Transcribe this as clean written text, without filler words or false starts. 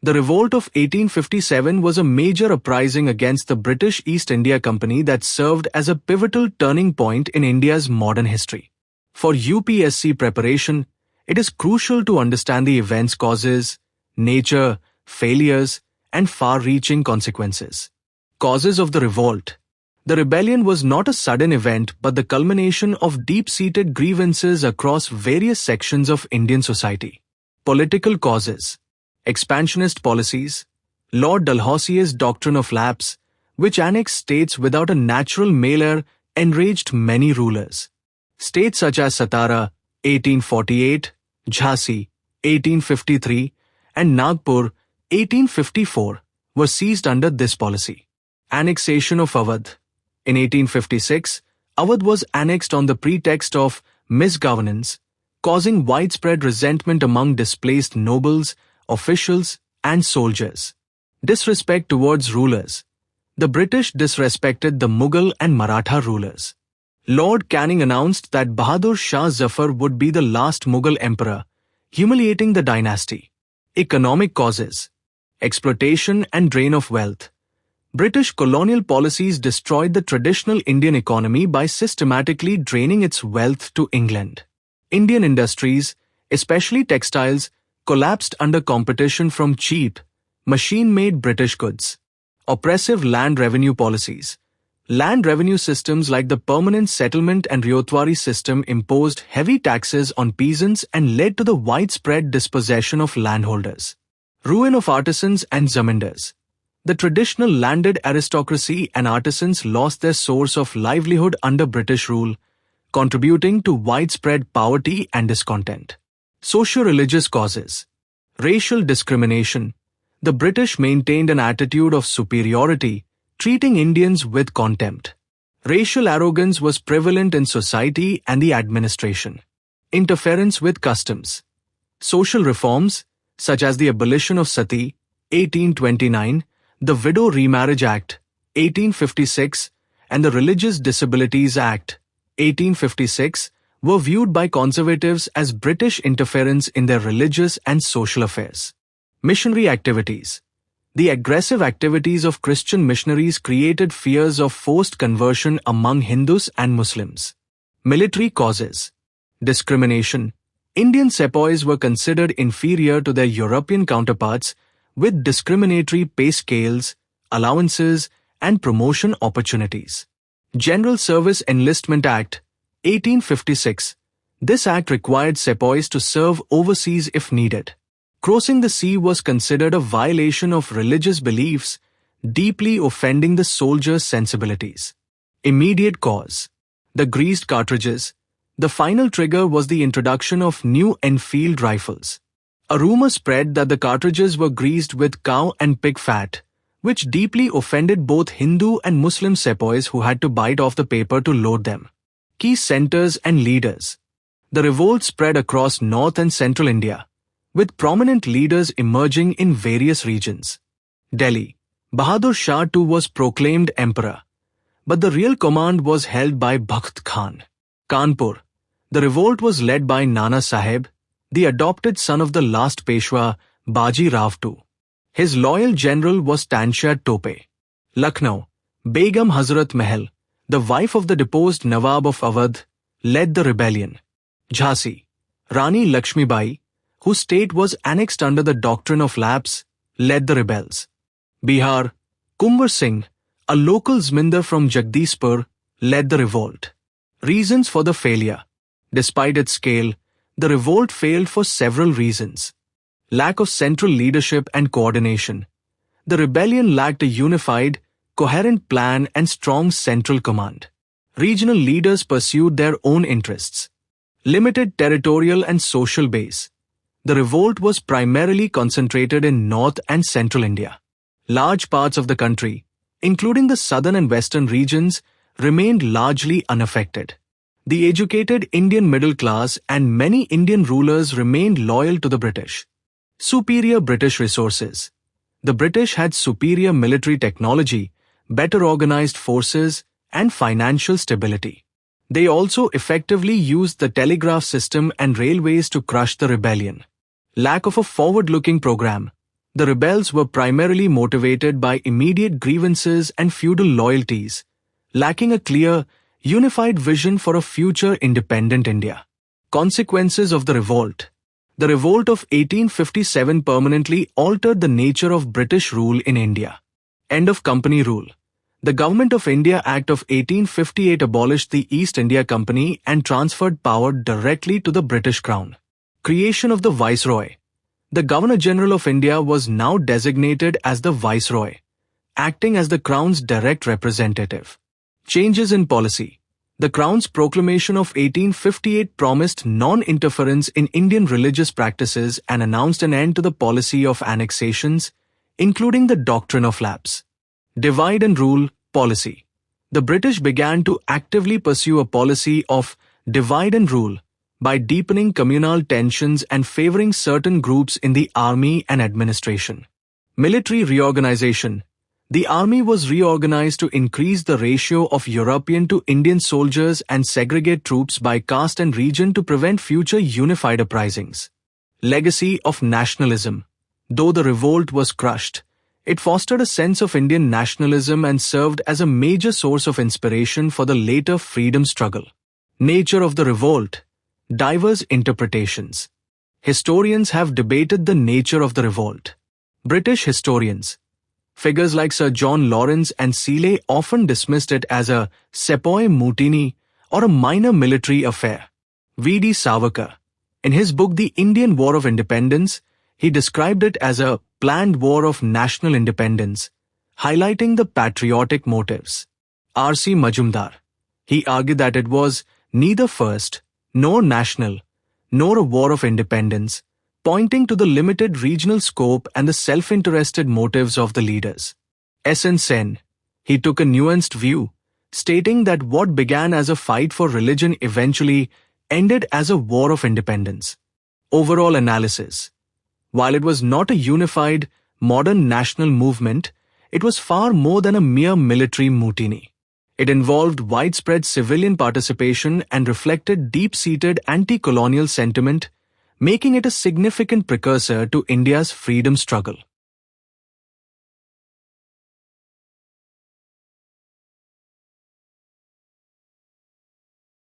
The Revolt of 1857 was a major uprising against the British East India Company that served as a pivotal turning point in India's modern history. For UPSC preparation, it is crucial to understand the event's causes, nature, failures, and far-reaching consequences. Causes of the revolt. The rebellion was not a sudden event but the culmination of deep-seated grievances across various sections of Indian society. Political causes. Expansionist policies. Lord Dalhousie's Doctrine of Lapse, which annexed states without a natural male heir, enraged many rulers. States such as Satara, 1848, Jhansi, 1853, and Nagpur, 1854, were seized under this policy. Annexation of Awadh. In 1856, Awadh was annexed on the pretext of misgovernance, causing widespread resentment among displaced nobles, officials, and soldiers. Disrespect towards rulers. The British disrespected the Mughal and Maratha rulers. Lord Canning announced that Bahadur Shah Zafar would be the last Mughal emperor, humiliating the dynasty. Economic causes. Exploitation and drain of wealth. British colonial policies destroyed the traditional Indian economy by systematically draining its wealth to England. Indian industries, especially textiles, collapsed under competition from cheap, machine-made British goods. Oppressive land revenue policies. Land revenue systems like the Permanent Settlement and Ryotwari system imposed heavy taxes on peasants and led to the widespread dispossession of landholders. Ruin of artisans and zamindars. The traditional landed aristocracy and artisans lost their source of livelihood under British rule, contributing to widespread poverty and discontent. Socio-religious causes. Racial discrimination. The British maintained an attitude of superiority, treating Indians with contempt. Racial arrogance was prevalent in society and the administration. Interference with customs. Social reforms, such as the abolition of sati, 1829, the Widow Remarriage Act, 1856, and the Religious Disabilities Act, 1856, were viewed by conservatives as British interference in their religious and social affairs. Missionary activities. The aggressive activities of Christian missionaries created fears of forced conversion among Hindus and Muslims. Military causes. Discrimination. Indian sepoys were considered inferior to their European counterparts, with discriminatory pay scales, allowances, and promotion opportunities. General Service Enlistment Act, 1856. This act required sepoys to serve overseas if needed. Crossing the sea was considered a violation of religious beliefs, deeply offending the soldiers' sensibilities. Immediate cause. The greased cartridges. The final trigger was the introduction of new Enfield rifles. A rumor spread that the cartridges were greased with cow and pig fat, which deeply offended both Hindu and Muslim sepoys who had to bite off the paper to load them. Key centers and leaders. The revolt spread across North and Central India, with prominent leaders emerging in various regions. Delhi. Bahadur Shah too was proclaimed emperor, but the real command was held by Bakht Khan. Kanpur. The revolt was led by Nana Sahib, the adopted son of the last Peshwa, Baji Rao II. His loyal general was Tansha Tope. Lucknow. Begum Hazrat Mahal, the wife of the deposed Nawab of Awadh, led the rebellion. Jhansi. Rani Lakshmibai, whose state was annexed under the Doctrine of Lapse, led the rebels. Bihar. Kunwar Singh, a local Zmindar from Jagdishpur, led the revolt. Reasons for the failure. Despite its scale, the revolt failed for several reasons. Lack of central leadership and coordination. The rebellion lacked a unified, coherent plan and strong central command. Regional leaders pursued their own interests. Limited territorial and social base. The revolt was primarily concentrated in North and Central India. Large parts of the country, including the southern and western regions, remained largely unaffected. The educated Indian middle class and many Indian rulers remained loyal to the British. Superior British resources. The British had superior military technology, better organized forces, and financial stability. They also effectively used the telegraph system and railways to crush the rebellion. Lack of a forward-looking program. The rebels were primarily motivated by immediate grievances and feudal loyalties, lacking a clear, unified vision for a future independent India. Consequences of the revolt. The revolt of 1857 permanently altered the nature of British rule in India. End of company rule. The Government of India Act of 1858 abolished the East India Company and transferred power directly to the British Crown. Creation of the Viceroy. The Governor-General of India was now designated as the Viceroy, acting as the Crown's direct representative. Changes in policy. The Crown's proclamation of 1858 promised non-interference in Indian religious practices and announced an end to the policy of annexations, including the Doctrine of Lapse. Divide and rule policy. The British began to actively pursue a policy of divide and rule by deepening communal tensions and favoring certain groups in the army and administration. Military reorganization. The army was reorganized to increase the ratio of European to Indian soldiers and segregate troops by caste and region to prevent future unified uprisings. Legacy of nationalism. Though the revolt was crushed, it fostered a sense of Indian nationalism and served as a major source of inspiration for the later freedom struggle. Nature of the revolt. Diverse interpretations. Historians have debated the nature of the revolt. British historians, figures like Sir John Lawrence and Seeley, often dismissed it as a sepoy mutiny or a minor military affair. V.D. Savarkar, in his book The Indian War of Independence, he described it as a planned war of national independence, highlighting the patriotic motives. R.C. Majumdar, he argued that it was neither first nor national, nor a war of independence, pointing to the limited regional scope and the self-interested motives of the leaders. S.N. Sen, he took a nuanced view, stating that what began as a fight for religion eventually ended as a war of independence. Overall analysis. While it was not a unified, modern national movement, it was far more than a mere military mutiny. It involved widespread civilian participation and reflected deep-seated anti-colonial sentiment, making it a significant precursor to India's freedom struggle.